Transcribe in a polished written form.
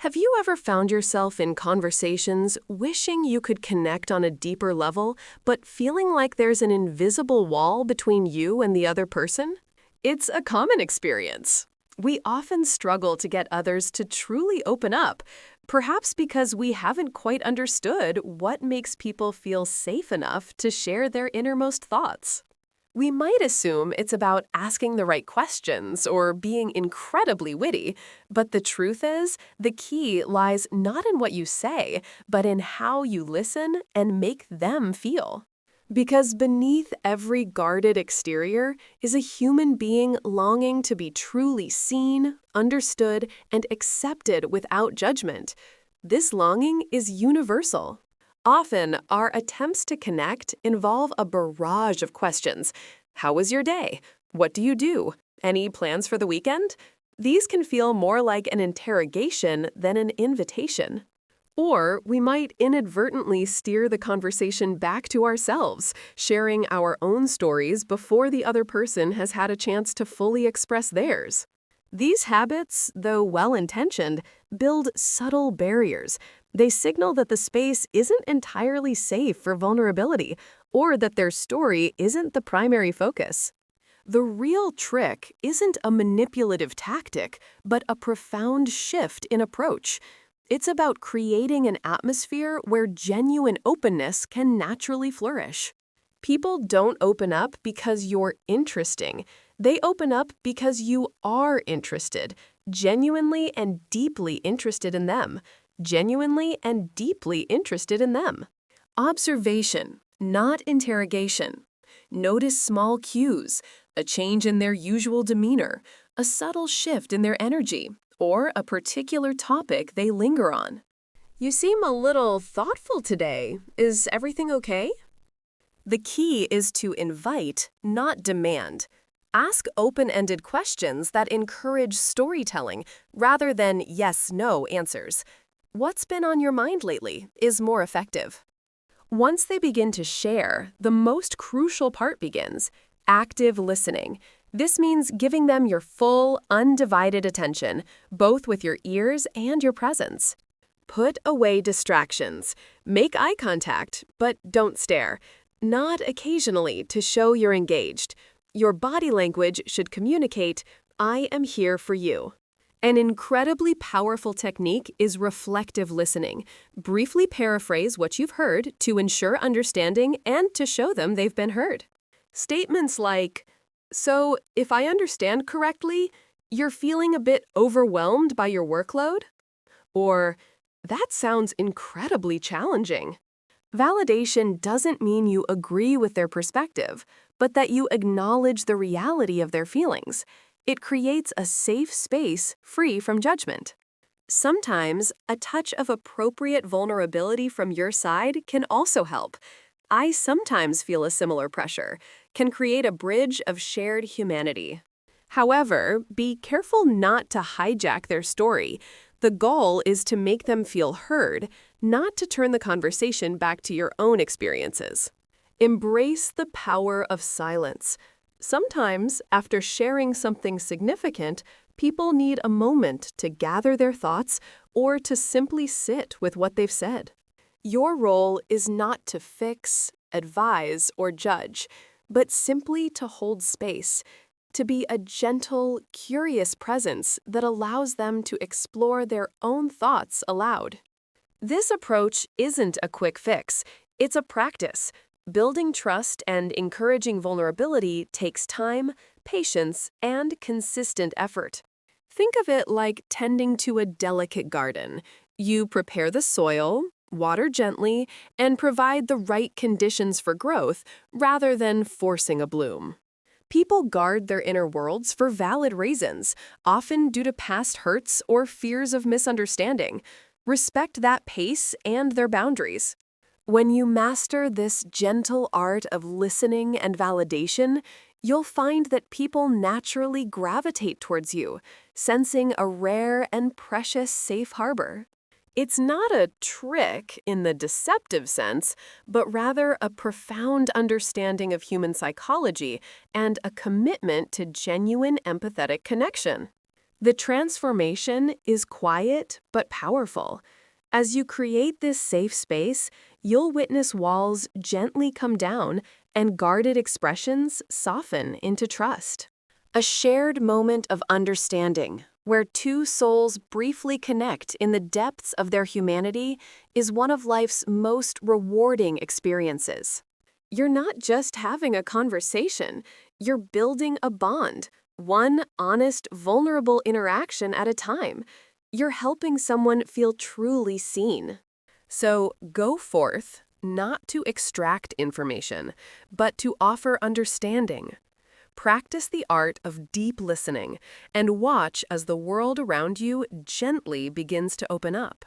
Have you ever found yourself in conversations wishing you could connect on a deeper level, but feeling like there's an invisible wall between you and the other person? It's a common experience. We often struggle to get others to truly open up, perhaps because we haven't quite understood what makes people feel safe enough to share their innermost thoughts. We might assume it's about asking the right questions or being incredibly witty, but the truth is, the key lies not in what you say, but in how you listen and make them feel. Because beneath every guarded exterior is a human being longing to be truly seen, understood, and accepted without judgment. This longing is universal. Often, our attempts to connect involve a barrage of questions. How was your day? What do you do? Any plans for the weekend? These can feel more like an interrogation than an invitation. Or we might inadvertently steer the conversation back to ourselves, sharing our own stories before the other person has had a chance to fully express theirs. These habits, though well-intentioned, build subtle barriers. They signal that the space isn't entirely safe for vulnerability, or that their story isn't the primary focus. The real trick isn't a manipulative tactic, but a profound shift in approach. It's about creating an atmosphere where genuine openness can naturally flourish. People don't open up because you're interesting. They open up because you are interested, genuinely and deeply interested in them. Genuinely and deeply interested in them. Observation, not interrogation. Notice small cues, a change in their usual demeanor, a subtle shift in their energy, or a particular topic they linger on. You seem a little thoughtful today. Is everything okay? The key is to invite, not demand. Ask open-ended questions that encourage storytelling rather than yes-no answers. What's been on your mind lately is more effective. Once they begin to share, the most crucial part begins: active listening. This means giving them your full, undivided attention, both with your ears and your presence. Put away distractions. Make eye contact, but don't stare. Nod occasionally to show you're engaged. Your body language should communicate, "I am here for you." An incredibly powerful technique is reflective listening. Briefly paraphrase what you've heard to ensure understanding and to show them they've been heard. Statements like, "So, if I understand correctly, you're feeling a bit overwhelmed by your workload?" Or, "That sounds incredibly challenging." Validation doesn't mean you agree with their perspective, but that you acknowledge the reality of their feelings. It creates a safe space free from judgment. Sometimes, a touch of appropriate vulnerability from your side can also help. "I sometimes feel a similar pressure," can create a bridge of shared humanity. However, be careful not to hijack their story. The goal is to make them feel heard, not to turn the conversation back to your own experiences. Embrace the power of silence. Sometimes, after sharing something significant, people need a moment to gather their thoughts or to simply sit with what they've said. Your role is not to fix, advise, or judge, but simply to hold space, to be a gentle, curious presence that allows them to explore their own thoughts aloud. This approach isn't a quick fix, it's a practice. Building trust and encouraging vulnerability takes time, patience, and consistent effort. Think of it like tending to a delicate garden. You prepare the soil, water gently, and provide the right conditions for growth rather than forcing a bloom. People guard their inner worlds for valid reasons, often due to past hurts or fears of misunderstanding. Respect that pace and their boundaries. When you master this gentle art of listening and validation, you'll find that people naturally gravitate towards you, sensing a rare and precious safe harbor. It's not a trick in the deceptive sense, but rather a profound understanding of human psychology and a commitment to genuine empathetic connection. The transformation is quiet but powerful. As you create this safe space, you'll witness walls gently come down and guarded expressions soften into trust. A shared moment of understanding, where two souls briefly connect in the depths of their humanity, is one of life's most rewarding experiences. You're not just having a conversation, you're building a bond, one honest, vulnerable interaction at a time. You're helping someone feel truly seen. So go forth, not to extract information, but to offer understanding. Practice the art of deep listening and watch as the world around you gently begins to open up.